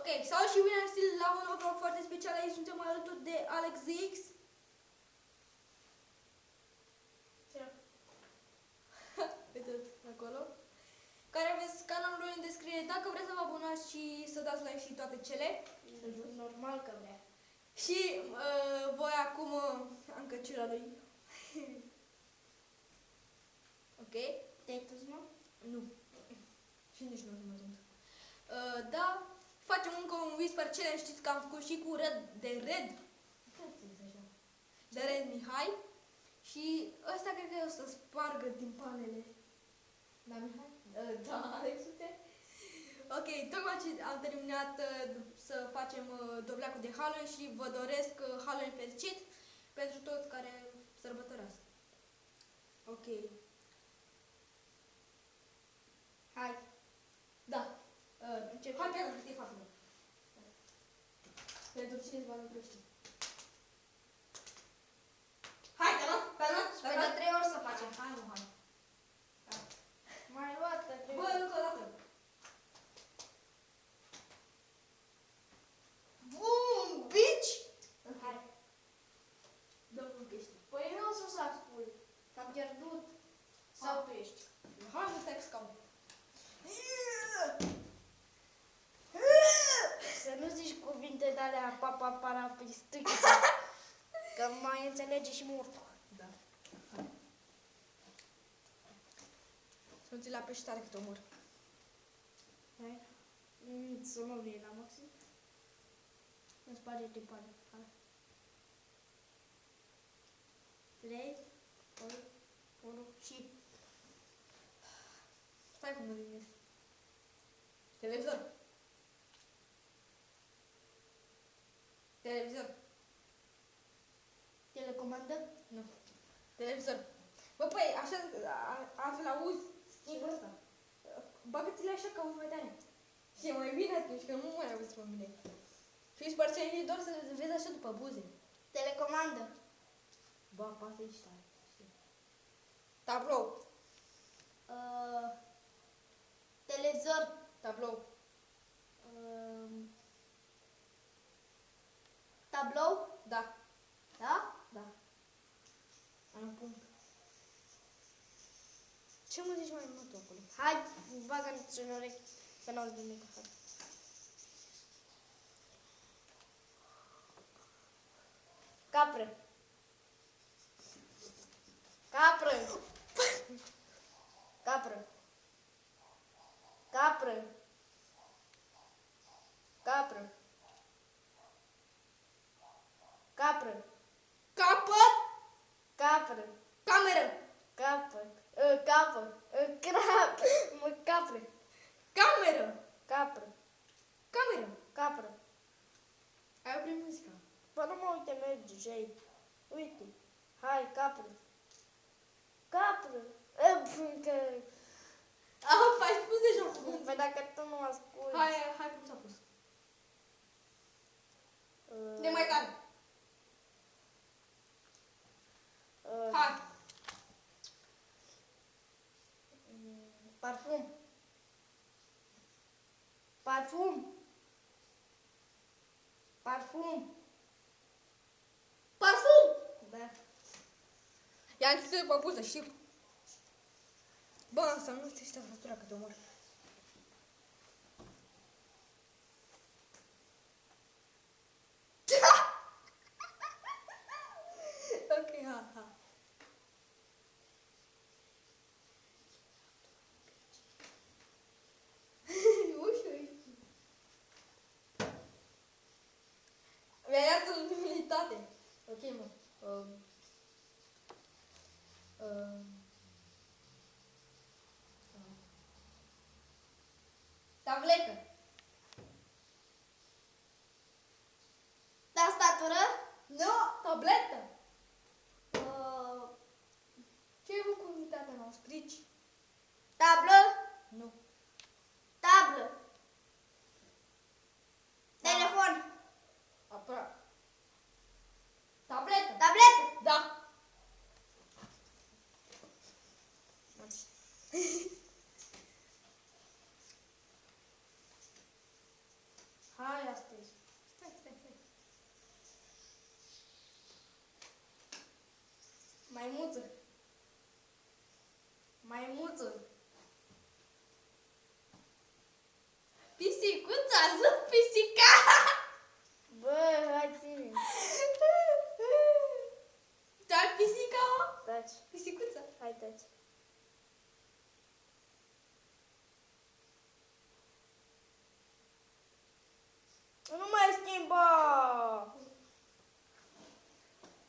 Ok, salut și bine ați venit la un vlog foarte special. Aici suntem alături de Alex X. Uite, acolo. Care aveți canalul lui în descriere. Dacă vreți să vă abonați și să dați like și toate cele. Normal că vrea. Și voi acum am căciula lui. Ok? Te-ai dus, mă? Nu. Și nici nu mă sunt. Da, facem încă un Whisper Challenge. Știți că am făcut și cu Red. De Red Mihai. Și ăsta cred că o să spargă timpanele. Da, Mihai? Da, Alex, uite. Ok, tocmai ce am terminat să facem dovleacul de Halloween și vă doresc Halloween fericit pentru toți care sărbătoresc. Ok. Hai. Da. Încep. Hai pe ala, câte fac. Pentru cine îți va crește. Hai, pe Pe de 3 ori să facem. Hai, mă, hai. Mai luat de 3 Bă, ori. încă o dată. Bum, bici! Hai. Domnul crește. Păi nu o să ascult. Că am pierdut. Sau tu ești. Hai, mă, stai pe scaun. Să nu zici cuvinte de alea papa para pistuică. Că mai înțelege și mortul. Da. Să nu ți la peștare cât omor. Hai. Să nu vii la maxim. Nu sparge tipane. Hai. 3, 1 și... Stai cum mă gândesc. Televizor. Televizor. Telecomandă? Nu. Televizor. Bă, păi, așa, altfel auzi schimbul ăsta. Bagă-ți-le așa că auzi mai tare. Și e mai bine atunci, că nu mai auzi mai bine. Și spărțenie doar să vezi așa după buze. Telecomandă. Bă, pasă ești tare. Tablou. Televizor. Tablou. Tablou? Da. Da? Da. Am punct. Ce mă zici mai mult tu acolo? Hai, bagă-ți în urechi, că n-auzi nimic. Hai. Capră. Capră. Capră. Capră. Capră. Capră. Capăt! Capră. Cameră! Capă. Capă. Crap. Mă, capră. Cameră! Capră. Cameră! Capră. Ai oprit muzica. Bă, nu mă uite, merge și aici. Uite. Hai, capră. Capră. Că... Ah, ai spus deja cum. Păi dacă tu nu asculti... Hai cum s-a pus. De mai tare. Hai. Parfum. Parfum. Parfum. Parfum! Da. I-am zis de păpuză, știu. Bă, să nu ți stă frătura că te omor. Ok, ha. Mi-ai dat în humilitate. Ok, mă. Tabletă. Tastatură? Nu, tabletă. Ce ai făcut cu unitatea mea? Strici? Tablă? Nu. Tablă. Telefon. Aproape. Tabletă. Tabletă. Da. Hai. Maimuță. Maimuță. Pisicuța, sunt pisica! Bă, hai ține. Dar pisica, mă? Taci. Pisicuța. Hai taci. Nu mai schimba!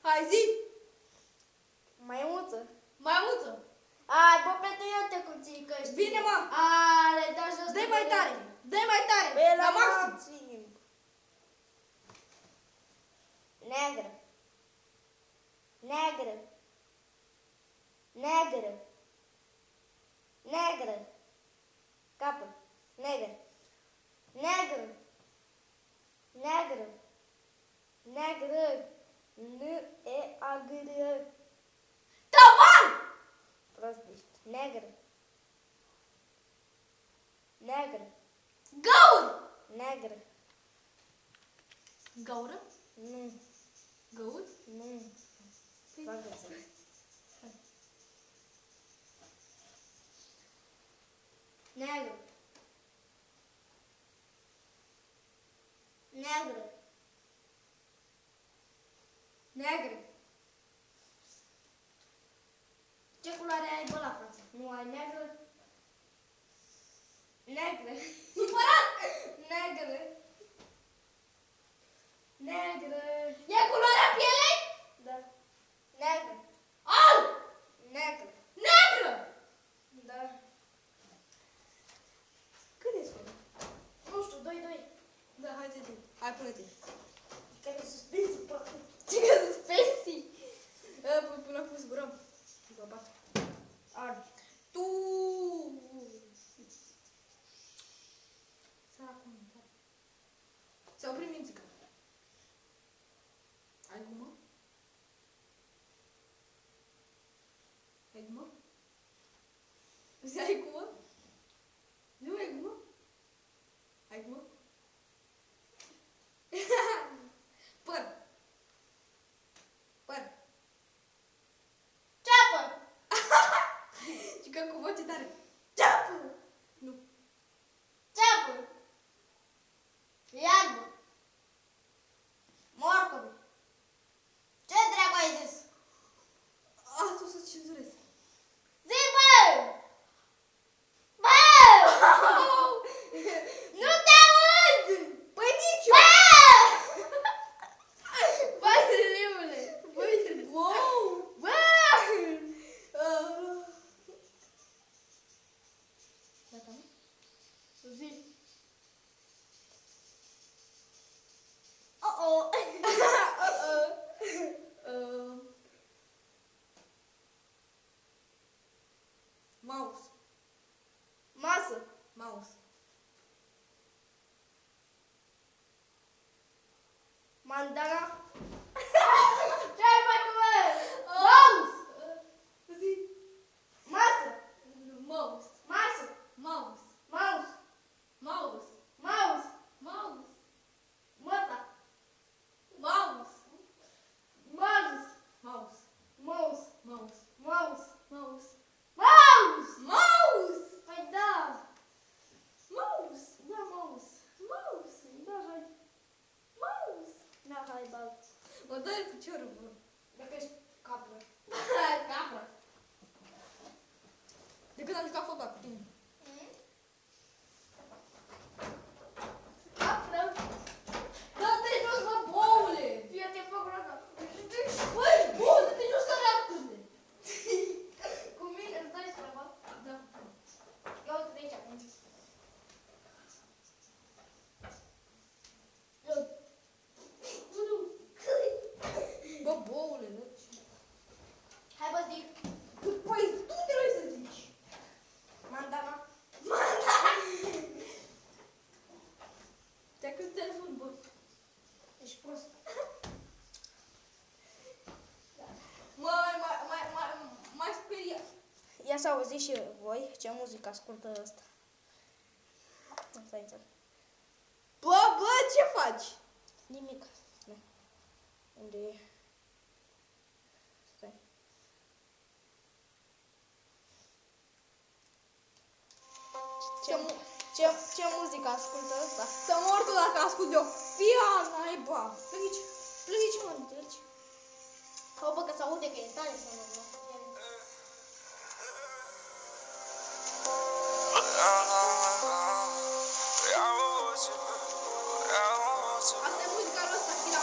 Hai zi! Maimuță. Maimuță! Ai, bă, pentru eu te cuții că știi. Bine, mă! Ale, da jos. Dă-i mai tare! Dă-i mai tare! Băi, La la maxim! maxim. Neagră. Neagră. Neagră. Neagră. Capăt. Neagră. Neagră. Neagră. Neagră. N-e-a-g-r. Tavan! Prost ești. Neagră. Neagră. Gaur! Neagră. Gaură? Nu. Gaur? Nu. Facă-ți. Neagră. Neagră. Neagră. Ce culoare ai, bă, la față? Nu ai neagră? Neagră. Supărat! Neagră. Neagră. E culoarea pielei? Da. Neagră. Alb! Neagră. Neagră! Da. Cât ești? Nu știu, 2-2. Da, hai zi. Hai, pune-te. Care suspensie, pă. Ce că suspensii? Până acum zburăm. Băbat. Alb. Tu! Săracul mâncare. S-a oprit mințica. Ai gumă? Ai gumă? Zi, ai gumă? Nu ai gumă? Ai gumă? Păr. Păr. Ceapă! Și că cu voce tare. Ceapă! Nu. Ceapă! Iarbă! Morcove! Ce dracu ai zis? Asta o să cenzurez. Zi, bă! Bă! Nu te aud! Păi nici eu! Bă! Băi, Leule! Băi, wow! Bă! Gata, nu? Zi. Oh-oh! Mouse. Masă. Mouse. Mandana. Ce ai făcut, bă? Mouse! Zi. Masă. Mouse. Masă. Mouse. Mouse. Mouse. Mouse. Mouse. Măta. Mouse. Mouse. Mouse. Mouse. Mouse. Mouse. Mouse. Mouse! Mouse! Păi da. Mouse! Da, mouse. Mouse! Da, hai. Mouse! Da, hai, bag. Mă dă-i piciorul, bă. Dacă ești capră. Capră. De când am jucat fotbal cu tine? Capră? Dă-te jos, mă, boule! Fii te fac roata. Băi, bou, dă-te jos, săracule! Cu mine îți dai seama? Da. Ia uite de aici acum. Bă, boule, dă Hai, bă, zic. Păi, tu trebuie să zici. Mandana. Te-a căzut telefon, bă. Ești prost. Mai speriat. Ia să auziți și voi ce muzică ascultă ăsta. Asta e. Bă, ce faci? Nimic. Nu. Unde e? Stai. Ce muzică ascultă ăsta? Să mor tu dacă ascult eu. Fia naiba. Plângi, mă, plângi. O, bă, că se aude că e tare să mă. Asta e muzica lui ăsta, Chila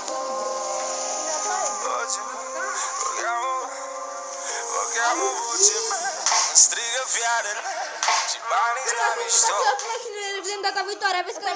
Strigă fiarele și banii sta mișto. Să ne vedem data viitoare, aveți că